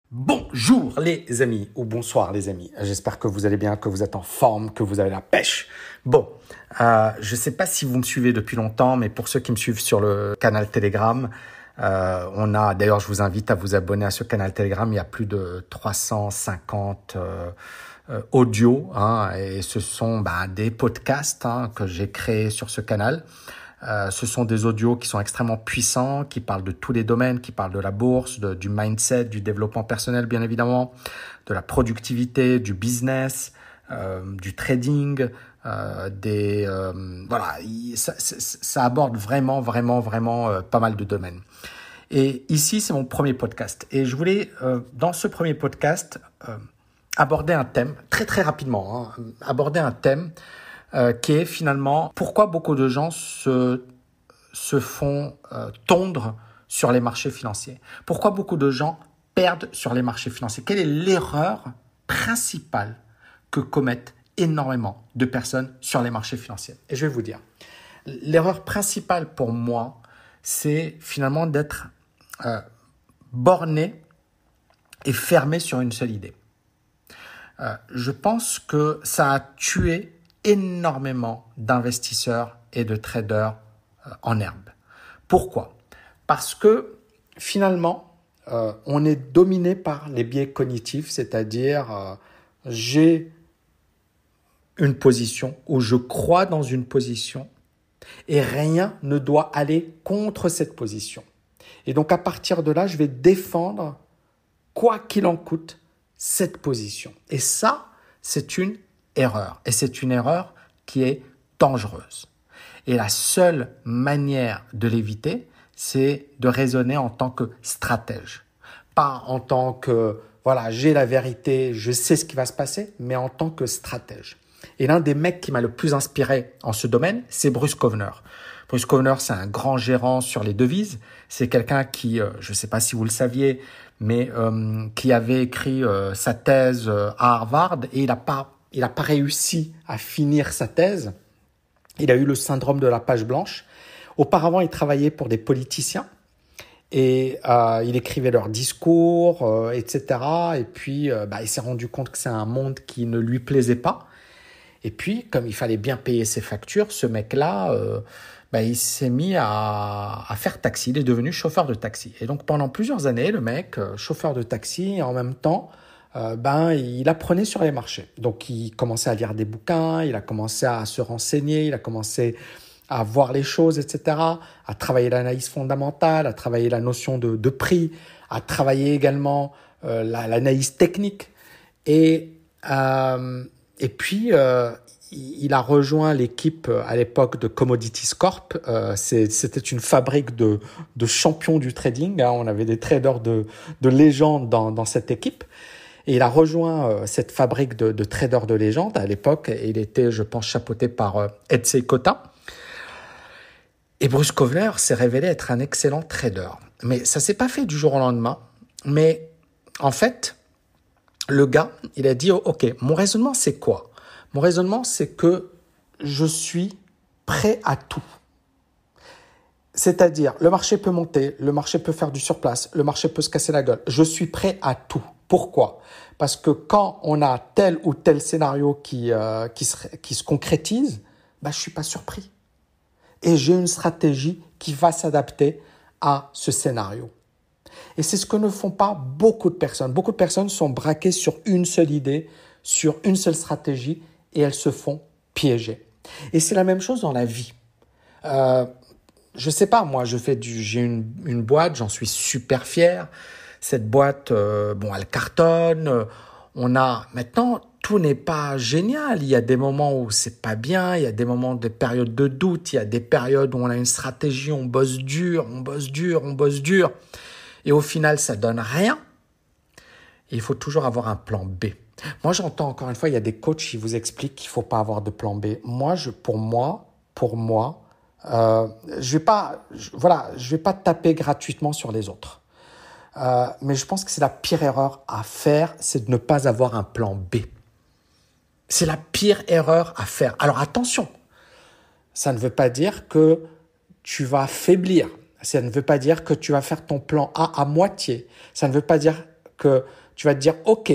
Bonjour les amis, ou bonsoir les amis. J'espère que vous allez bien, que vous êtes en forme, que vous avez la pêche. Bon, je ne sais pas si vous me suivez depuis longtemps, mais pour ceux qui me suivent sur le canal Telegram, d'ailleurs je vous invite à vous abonner à ce canal Telegram, il y a plus de 350 audios, et ce sont des podcasts que j'ai créés sur ce canal. Ce sont des audios qui sont extrêmement puissants, qui parlent de tous les domaines, qui parlent de la bourse, du mindset, du développement personnel bien évidemment, de la productivité, du business, du trading, ça aborde vraiment pas mal de domaines. Et ici, c'est mon premier podcast. Et je voulais, dans ce premier podcast, aborder un thème, très rapidement, aborder un thème qui est finalement pourquoi beaucoup de gens se font tondre sur les marchés financiers. Pourquoi beaucoup de gens perdent sur les marchés financiers. Quelle est l'erreur principale que commettent énormément de personnes sur les marchés financiers? Et je vais vous dire, l'erreur principale pour moi, c'est finalement d'être borné et fermé sur une seule idée. Je pense que ça a tué énormément d'investisseurs et de traders en herbe. Pourquoi? Parce que finalement, on est dominé par les biais cognitifs, c'est-à-dire j'ai une position ou je crois dans une position et rien ne doit aller contre cette position. Et donc à partir de là, je vais défendre, quoi qu'il en coûte, cette position. Et ça, c'est une erreur. Et c'est une erreur qui est dangereuse. Et la seule manière de l'éviter, c'est de raisonner en tant que stratège. Pas en tant que, j'ai la vérité, je sais ce qui va se passer, mais en tant que stratège. Et l'un des mecs qui m'a le plus inspiré en ce domaine, c'est Bruce Kovner. Bruce Kovner, c'est un grand gérant sur les devises. C'est quelqu'un qui, je ne sais pas si vous le saviez, mais qui avait écrit sa thèse à Harvard et il n'a pas réussi à finir sa thèse. Il a eu le syndrome de la page blanche. Auparavant, il travaillait pour des politiciens et il écrivait leurs discours, etc. Et puis, il s'est rendu compte que c'est un monde qui ne lui plaisait pas. Et puis, comme il fallait bien payer ses factures, ce mec-là, il s'est mis à faire taxi. Il est devenu chauffeur de taxi. Et donc, pendant plusieurs années, le mec, chauffeur de taxi, et en même temps, il apprenait sur les marchés. Donc, il commençait à lire des bouquins, il a commencé à se renseigner, il a commencé à voir les choses, etc., à travailler l'analyse fondamentale, à travailler la notion de prix, à travailler également l'analyse technique. Et puis, il a rejoint l'équipe à l'époque de Commodities Corp. C'était une fabrique de champions du trading. On avait des traders de légende dans cette équipe. Et il a rejoint cette fabrique de traders de légende. À l'époque, il était, je pense, chapeauté par Ed Seykota. Et Bruce Kovner s'est révélé être un excellent trader. Mais ça s'est pas fait du jour au lendemain. Mais en fait, le gars, il a dit, OK, mon raisonnement, c'est quoi? Mon raisonnement, c'est que je suis prêt à tout. C'est-à-dire, le marché peut monter, le marché peut faire du surplace, le marché peut se casser la gueule. Je suis prêt à tout. Pourquoi? Parce que quand on a tel ou tel scénario qui se concrétise, je suis pas surpris. Et j'ai une stratégie qui va s'adapter à ce scénario. Et c'est ce que ne font pas beaucoup de personnes. Beaucoup de personnes sont braquées sur une seule idée, sur une seule stratégie, et elles se font piéger. Et c'est la même chose dans la vie. Je sais pas, moi, j'ai une boîte, j'en suis super fier. Cette boîte, elle cartonne. Maintenant, tout n'est pas génial. Il y a des moments où c'est pas bien, il y a des moments, des périodes de doute, il y a des périodes où on a une stratégie, on bosse dur. Et au final, ça donne rien. Et il faut toujours avoir un plan B. Moi, j'entends encore une fois, il y a des coachs qui vous expliquent qu'il ne faut pas avoir de plan B. Pour moi, je vais pas taper gratuitement sur les autres. Mais je pense que c'est la pire erreur à faire, c'est de ne pas avoir un plan B. C'est la pire erreur à faire. Alors attention, ça ne veut pas dire que tu vas faiblir. Ça ne veut pas dire que tu vas faire ton plan A à moitié. Ça ne veut pas dire que tu vas te dire, OK,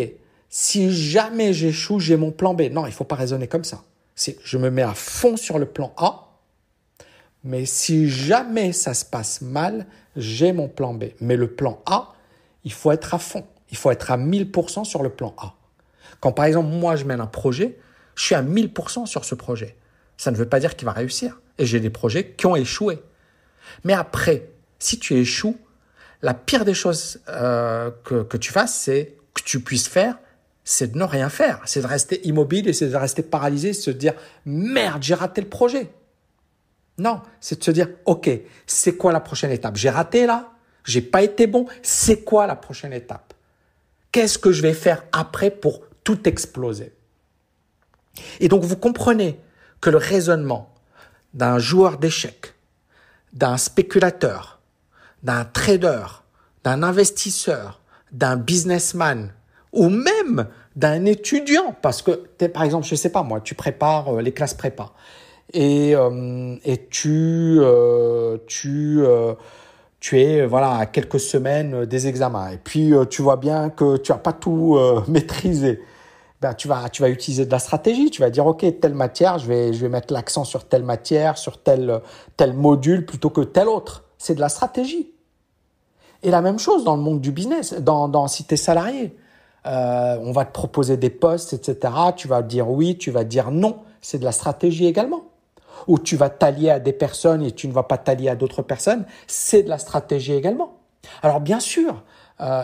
si jamais j'échoue, j'ai mon plan B. Non, il ne faut pas raisonner comme ça. C'est, je me mets à fond sur le plan A, mais si jamais ça se passe mal, j'ai mon plan B. Mais le plan A, il faut être à fond. Il faut être à 1000% sur le plan A. Quand par exemple, moi, je mène un projet, je suis à 1000% sur ce projet. Ça ne veut pas dire qu'il va réussir. Et j'ai des projets qui ont échoué. Mais après, si tu échoues, la pire des choses que tu fasses, c'est que tu puisses faire, c'est de ne rien faire. C'est de rester immobile et c'est de rester paralysé, se dire « Merde, j'ai raté le projet ». Non, c'est de se dire « Ok, c'est quoi la prochaine étape ? J'ai raté là ? J'ai pas été bon ? C'est quoi la prochaine étape ? Qu'est-ce que je vais faire après pour tout exploser ?» Et donc, vous comprenez que le raisonnement d'un joueur d'échecs, d'un spéculateur, d'un trader, d'un investisseur, d'un businessman ou même d'un étudiant, parce que par exemple, je sais pas moi, tu prépares les classes prépa et tu es voilà à quelques semaines des examens et puis tu vois bien que tu as pas tout maîtrisé. Ben, tu vas utiliser de la stratégie. Tu vas dire, OK, telle matière, je vais mettre l'accent sur telle matière, sur tel module plutôt que tel autre. C'est de la stratégie. Et la même chose dans le monde du business, si tu es salarié. On va te proposer des postes, etc. Tu vas dire oui, tu vas dire non. C'est de la stratégie également. Ou tu vas t'allier à des personnes et tu ne vas pas t'allier à d'autres personnes. C'est de la stratégie également. Alors bien sûr,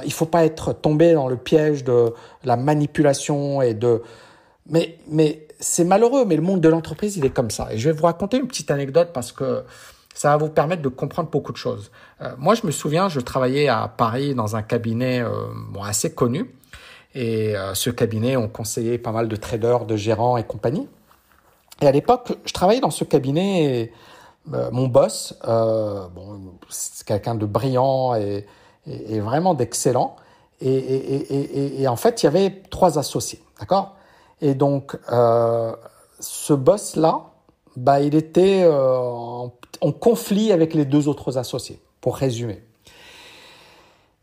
il faut pas être tombé dans le piège de la manipulation mais c'est malheureux, mais le monde de l'entreprise, il est comme ça. Et je vais vous raconter une petite anecdote parce que ça va vous permettre de comprendre beaucoup de choses. Moi, je me souviens, je travaillais à Paris dans un cabinet assez connu. Et ce cabinet, on conseillait pas mal de traders, de gérants et compagnie. Et à l'époque, je travaillais dans ce cabinet et mon boss, c'est quelqu'un de brillant et vraiment d'excellent. Et en fait, il y avait 3 associés, d'accord ? Et donc, ce boss-là, il était en conflit avec les 2 autres associés, pour résumer.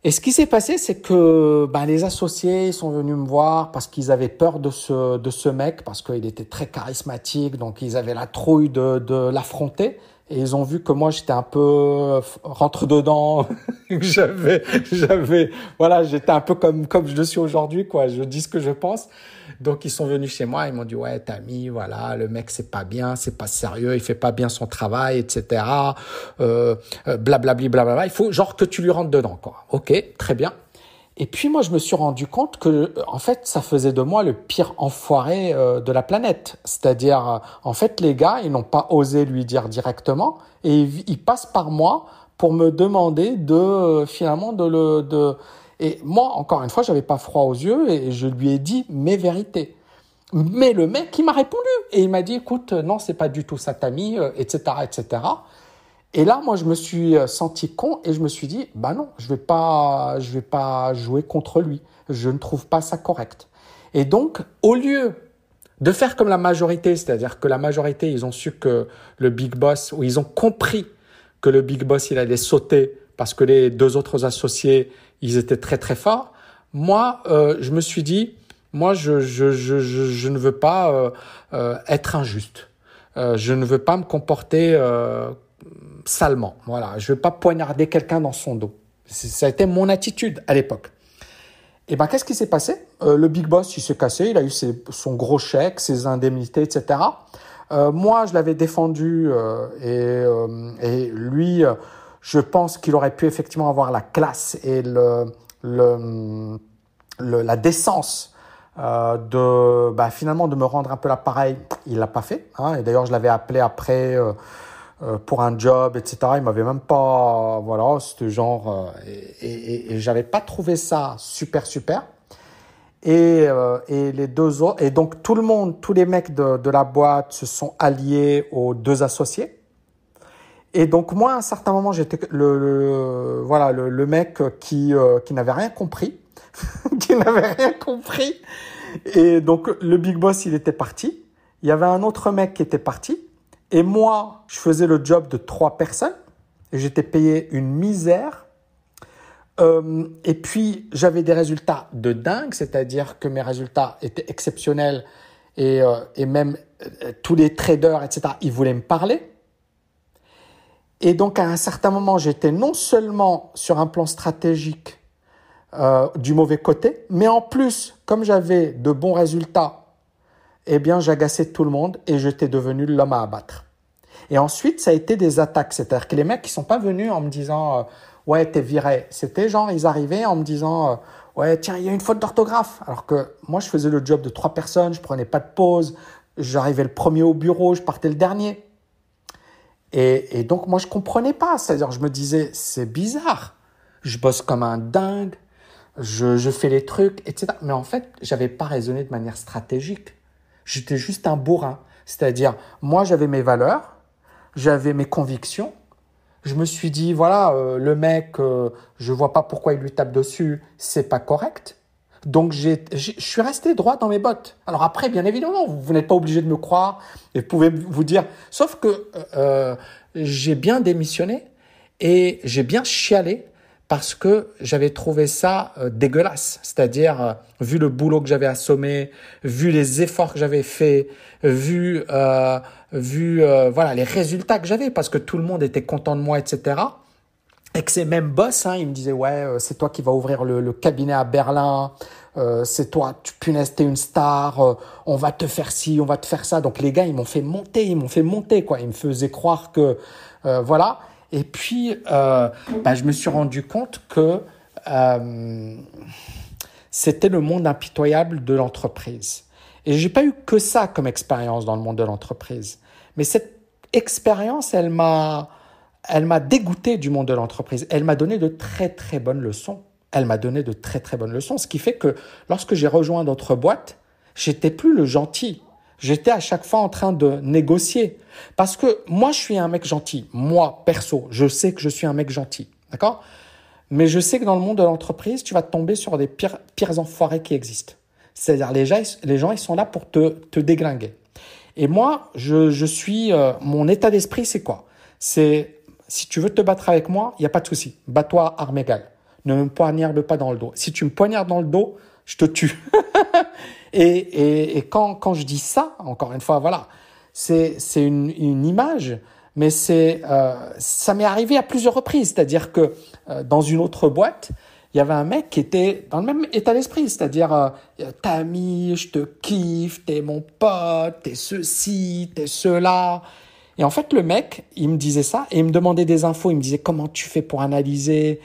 Et ce qui s'est passé, c'est que les associés sont venus me voir parce qu'ils avaient peur de ce mec, parce qu'il était très charismatique, donc ils avaient la trouille de l'affronter. Et ils ont vu que moi, j'étais un peu rentre-dedans. J'étais un peu comme je suis aujourd'hui, quoi. Je dis ce que je pense. Donc, ils sont venus chez moi. Ils m'ont dit, ouais, Tammy, voilà, le mec, c'est pas bien, c'est pas sérieux, il fait pas bien son travail, etc. Blablabli, blablabla. Il faut, genre, que tu lui rentres dedans, quoi. OK, très bien. Et puis, moi, je me suis rendu compte que, en fait, ça faisait de moi le pire enfoiré de la planète. C'est-à-dire, en fait, les gars, ils n'ont pas osé lui dire directement et ils passent par moi pour me demander Et moi, encore une fois, j'avais pas froid aux yeux et je lui ai dit mes vérités. Mais le mec, il m'a répondu et il m'a dit, écoute, non, c'est pas du tout ça, Tammy, etc., etc. Et là, moi, je me suis senti con et je me suis dit, non, je vais pas jouer contre lui. Je ne trouve pas ça correct. Et donc, au lieu de faire comme la majorité, c'est-à-dire que la majorité, ils ont su que le big boss, ou ils ont compris que le big boss, il allait sauter parce que les 2 autres associés, ils étaient très, très forts. Moi, je me suis dit, moi, je ne veux pas être injuste. Je ne veux pas me comporter salement. Voilà, je veux pas poignarder quelqu'un dans son dos. Ça a été mon attitude à l'époque. Et qu'est-ce qui s'est passé ? Le big boss, il s'est cassé, il a eu son gros chèque, ses indemnités, etc. Moi, je l'avais défendu et lui, je pense qu'il aurait pu effectivement avoir la classe et la décence finalement de me rendre un peu l'appareil. Il l'a pas fait. Et d'ailleurs, je l'avais appelé après pour un job, etc. Il m'avait même pas, voilà, c'était genre, et j'avais pas trouvé ça super. Et les 2 autres, et donc tout le monde, tous les mecs de la boîte se sont alliés aux 2 associés. Et donc moi, à un certain moment, j'étais le mec qui n'avait rien compris, qui n'avait rien compris. Et donc le big boss, il était parti. Il y avait un autre mec qui était parti. Et moi, je faisais le job de 3 personnes et j'étais payé une misère. Et puis, j'avais des résultats de dingue, c'est-à-dire que mes résultats étaient exceptionnels et même tous les traders, etc., ils voulaient me parler. Et donc, à un certain moment, j'étais non seulement sur un plan stratégique du mauvais côté, mais en plus, comme j'avais de bons résultats, eh bien, j'agaçais tout le monde et j'étais devenu l'homme à abattre. Et ensuite, ça a été des attaques. C'est-à-dire que les mecs, ils sont pas venus en me disant ouais, t'es viré. C'était genre, ils arrivaient en me disant ouais, tiens, il y a une faute d'orthographe. Alors que moi, je faisais le job de 3 personnes, je prenais pas de pause, j'arrivais le premier au bureau, je partais le dernier. Et donc, moi, je comprenais pas. C'est-à-dire, je me disais, c'est bizarre. Je bosse comme un dingue, je fais les trucs, etc. Mais en fait, j'avais pas raisonné de manière stratégique. J'étais juste un bourrin. C'est-à-dire, moi, j'avais mes valeurs, j'avais mes convictions. Je me suis dit, voilà, le mec, je vois pas pourquoi il lui tape dessus, c'est pas correct. Donc, je suis resté droit dans mes bottes. Alors après, bien évidemment, vous n'êtes pas obligé de me croire et vous pouvez vous dire, sauf que j'ai bien démissionné et j'ai bien chialé parce que j'avais trouvé ça dégueulasse. C'est-à-dire, vu le boulot que j'avais assommé, vu les efforts que j'avais faits, vu voilà, les résultats que j'avais, parce que tout le monde était content de moi, etc. Et que ces mêmes boss, hein, ils me disaient, ouais, c'est toi qui vas ouvrir le cabinet à Berlin, c'est toi, punaise, t'es une star, on va te faire ci, on va te faire ça. Donc les gars, ils m'ont fait monter, quoi. Ils me faisaient croire que, voilà. Et puis, je me suis rendu compte que c'était le monde impitoyable de l'entreprise. Et j'ai pas eu que ça comme expérience dans le monde de l'entreprise. Mais cette expérience, elle m'a dégoûté du monde de l'entreprise. Elle m'a donné de très, très bonnes leçons. Ce qui fait que lorsque j'ai rejoint d'autres boîtes, j'étais plus le gentil. J'étais à chaque fois en train de négocier. Parce que moi, je suis un mec gentil. Moi, perso, je sais que je suis un mec gentil. D'accord ? Mais je sais que dans le monde de l'entreprise, tu vas tomber sur des pires enfoirés qui existent. C'est-à-dire, les gens, ils sont là pour te déglinguer. Et moi, je suis, mon état d'esprit, c'est quoi ? C'est, si tu veux te battre avec moi, il n'y a pas de souci. Bats-toi arme égale. Ne me poignarde pas dans le dos. Si tu me poignardes dans le dos, je te tue. et quand je dis ça, encore une fois, voilà, c'est une image, mais ça m'est arrivé à plusieurs reprises. C'est-à-dire que dans une autre boîte, il y avait un mec qui était dans le même état d'esprit, c'est-à-dire Tami, je te kiffe, t'es mon pote, t'es ceci, t'es cela. Et en fait, le mec, il me disait ça et il me demandait des infos. Il me disait comment tu fais pour analyser,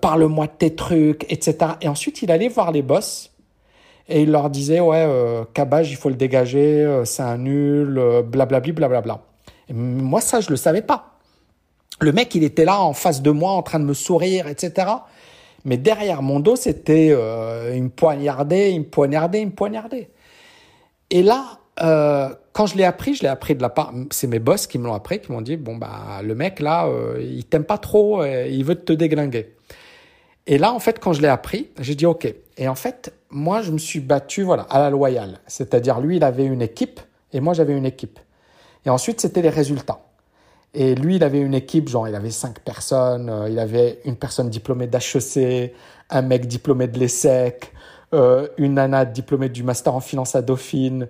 parle-moi de tes trucs, etc. Et ensuite, il allait voir les boss et il leur disait ouais, Kabaj, il faut le dégager, c'est un nul, blablabli, blablabla. Et moi, ça, je le savais pas. Le mec, il était là en face de moi, en train de me sourire, etc. Mais derrière mon dos, c'était il me poignardait. Et là, quand je l'ai appris de la part, c'est mes boss qui me l'ont appris, qui m'ont dit bon bah le mec là, il t'aime pas trop, il veut te déglinguer. Et là, en fait, quand je l'ai appris, j'ai dit ok. Et en fait, moi, je me suis battu voilà à la loyale, c'est-à-dire lui, il avait une équipe et moi, j'avais une équipe. Et ensuite, c'était les résultats. Et lui, il avait une équipe, genre il avait 5 personnes, il avait une personne diplômée d'HEC, un mec diplômé de l'ESSEC, une nana diplômée du master en finance à Dauphine,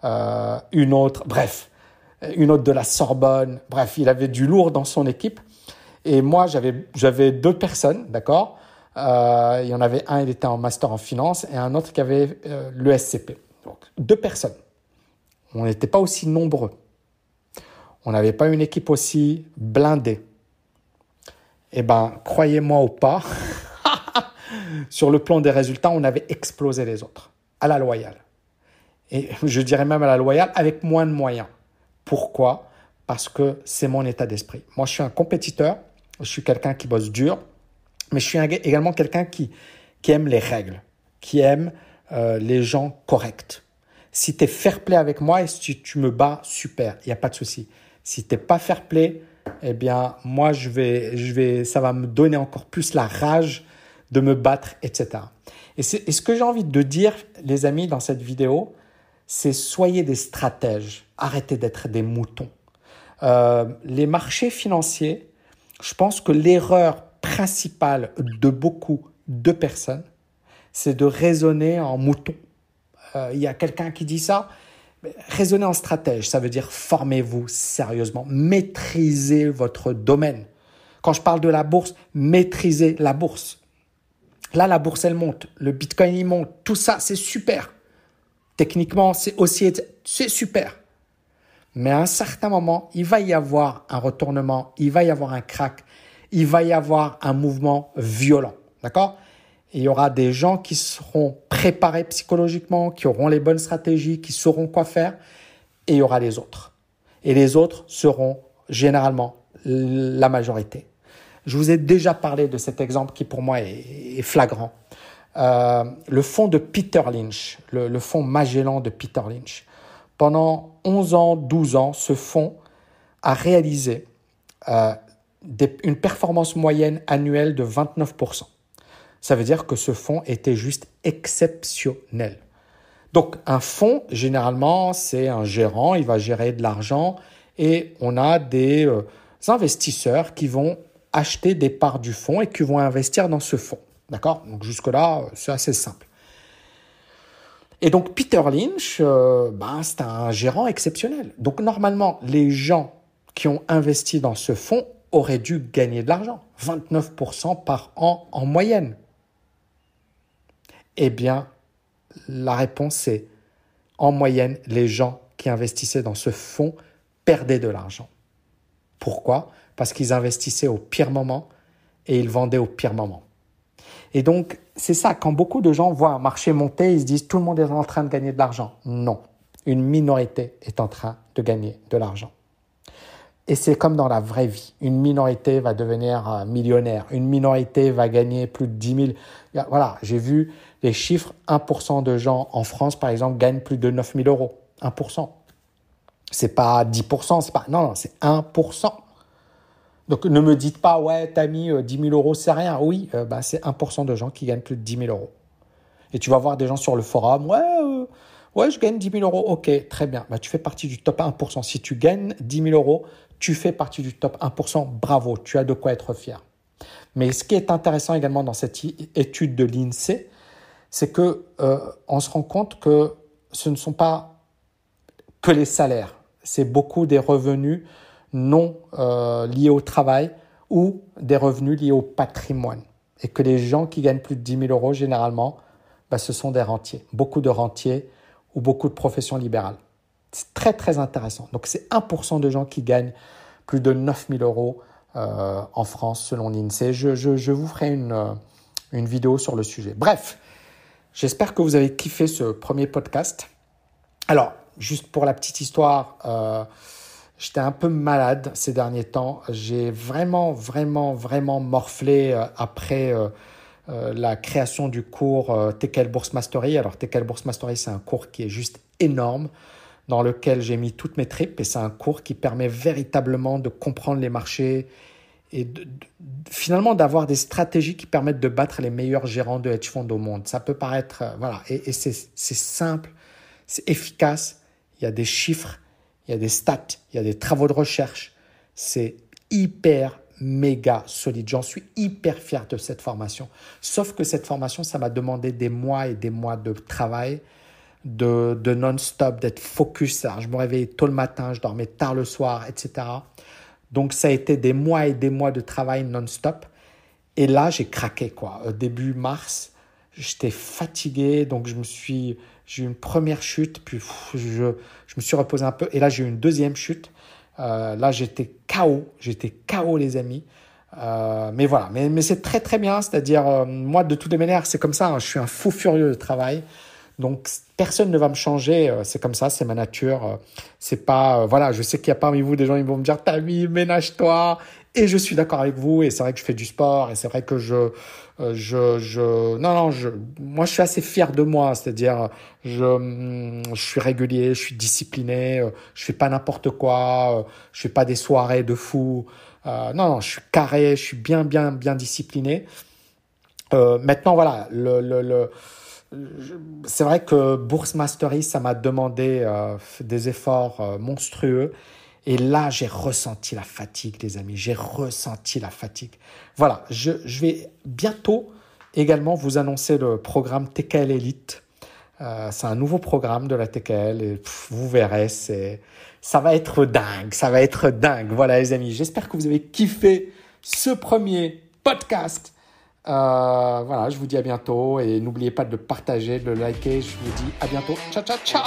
une autre de la Sorbonne. Bref, il avait du lourd dans son équipe. Et moi, j'avais 2 personnes, d'accord ? Il y en avait un, il était en master en finance, et un autre qui avait l'ESCP. Donc, 2 personnes. On n'était pas aussi nombreux. On n'avait pas une équipe aussi blindée. Eh ben, croyez-moi ou pas, sur le plan des résultats, on avait explosé les autres, à la loyale. Et je dirais même à la loyale, avec moins de moyens. Pourquoi ? Parce que c'est mon état d'esprit. Moi, je suis un compétiteur, je suis quelqu'un qui bosse dur, mais je suis également quelqu'un qui aime les règles, qui aime les gens corrects. Si tu es fair play avec moi et si tu me bats, super, il n'y a pas de souci. Si tu n'es pas fair play, eh bien, moi, ça va me donner encore plus la rage de me battre, etc. Et ce que j'ai envie de dire, les amis, dans cette vidéo, c'est soyez des stratèges. Arrêtez d'être des moutons. Les marchés financiers, je pense que l'erreur principale de beaucoup de personnes, c'est de raisonner en mouton. Il y a quelqu'un qui dit ça. Raisonner en stratège, ça veut dire formez-vous sérieusement, maîtrisez votre domaine. Quand je parle de la bourse, maîtrisez la bourse. Là, la bourse, elle monte, le Bitcoin, il monte, tout ça, c'est super. Techniquement, c'est super. Mais à un certain moment, il va y avoir un retournement, il va y avoir un crack, il va y avoir un mouvement violent, d'accord ? Il y aura des gens qui seront préparés psychologiquement, qui auront les bonnes stratégies, qui sauront quoi faire, et il y aura les autres. Et les autres seront généralement la majorité. Je vous ai déjà parlé de cet exemple qui pour moi est flagrant. Le fonds de Peter Lynch, le fonds Magellan de Peter Lynch. Pendant 11 ans, 12 ans, ce fonds a réalisé une performance moyenne annuelle de 29%. Ça veut dire que ce fonds était juste exceptionnel. Donc, un fonds, généralement, c'est un gérant, il va gérer de l'argent et on a des investisseurs qui vont acheter des parts du fonds et qui vont investir dans ce fonds. D'accord ? Donc, jusque-là, c'est assez simple. Et donc, Peter Lynch, c'est un gérant exceptionnel. Donc, normalement, les gens qui ont investi dans ce fonds auraient dû gagner de l'argent. 29% par an en moyenne. Eh bien, la réponse est, en moyenne, les gens qui investissaient dans ce fonds perdaient de l'argent. Pourquoi ? Parce qu'ils investissaient au pire moment et ils vendaient au pire moment. Et donc, c'est ça, quand beaucoup de gens voient un marché monter, ils se disent « tout le monde est en train de gagner de l'argent ». Non, une minorité est en train de gagner de l'argent. Et c'est comme dans la vraie vie. Une minorité va devenir millionnaire. Une minorité va gagner plus de 10 000. Voilà, j'ai vu les chiffres. 1% de gens en France, par exemple, gagnent plus de 9 000 euros. 1%. C'est pas 10%, c'est pas... Non, c'est 1%. Donc, ne me dites pas, ouais, t'as mis 10 000 euros, c'est rien. Oui, c'est 1% de gens qui gagnent plus de 10 000 euros. Et tu vas voir des gens sur le forum, ouais, je gagne 10 000 euros. Ok, très bien. Tu fais partie du top 1%. Si tu gagnes 10 000 euros, tu fais partie du top 1%. Bravo, tu as de quoi être fier. Mais ce qui est intéressant également dans cette étude de l'INSEE, c'est que on se rend compte que ce ne sont pas que les salaires. C'est beaucoup des revenus non liés au travail ou des revenus liés au patrimoine. Et que les gens qui gagnent plus de 10 000 euros, généralement, ce sont des rentiers. Beaucoup de rentiers ou beaucoup de professions libérales. C'est très, très intéressant. Donc, c'est 1% de gens qui gagnent plus de 9 000 euros en France, selon l'INSEE. Je vous ferai une vidéo sur le sujet. Bref, j'espère que vous avez kiffé ce premier podcast. Alors, juste pour la petite histoire, j'étais un peu malade ces derniers temps. J'ai vraiment morflé après la création du cours TKL Bourse Mastery. Alors, TKL Bourse Mastery, c'est un cours qui est juste énorme, dans lequel j'ai mis toutes mes tripes. Et c'est un cours qui permet véritablement de comprendre les marchés et finalement d'avoir des stratégies qui permettent de battre les meilleurs gérants de hedge funds au monde. Ça peut paraître... voilà, et c'est simple, c'est efficace. Il y a des chiffres, il y a des stats, il y a des travaux de recherche. C'est hyper méga solide. J'en suis hyper fier de cette formation. Sauf que cette formation, ça m'a demandé des mois et des mois de travail, de non-stop, d'être focus. Alors, je me réveillais tôt le matin, je dormais tard le soir, etc. Donc, ça a été des mois et des mois de travail non-stop. Et là, j'ai craqué, quoi. Début mars, j'étais fatigué, donc j'ai eu une première chute, puis je me suis reposé un peu. Et là, j'ai eu une deuxième chute. Là, j'étais KO, les amis. Mais voilà, mais c'est très, très bien. C'est-à-dire, moi, de toutes les manières, c'est comme ça. Hein, je suis un fou furieux de travail. Donc, personne ne va me changer. C'est comme ça, c'est ma nature. C'est pas... voilà, je sais qu'il y a parmi vous des gens qui vont me dire « Tammy, ménage-toi ». Et je suis d'accord avec vous. Et c'est vrai que je fais du sport. Et c'est vrai que moi, je suis assez fier de moi. C'est-à-dire, je suis régulier, je suis discipliné. Je fais pas n'importe quoi. Je fais pas des soirées de fou. Non, je suis carré. Je suis bien discipliné. Maintenant, voilà, c'est vrai que Bourse Mastery, ça m'a demandé des efforts monstrueux. Et là, j'ai ressenti la fatigue, les amis. J'ai ressenti la fatigue. Voilà, je vais bientôt également vous annoncer le programme TKL Elite. C'est un nouveau programme de la TKL et vous verrez, ça va être dingue, ça va être dingue. Voilà les amis, j'espère que vous avez kiffé ce premier podcast. Voilà, je vous dis à bientôt et n'oubliez pas de le partager, de le liker. Je vous dis à bientôt. Ciao, ciao, ciao.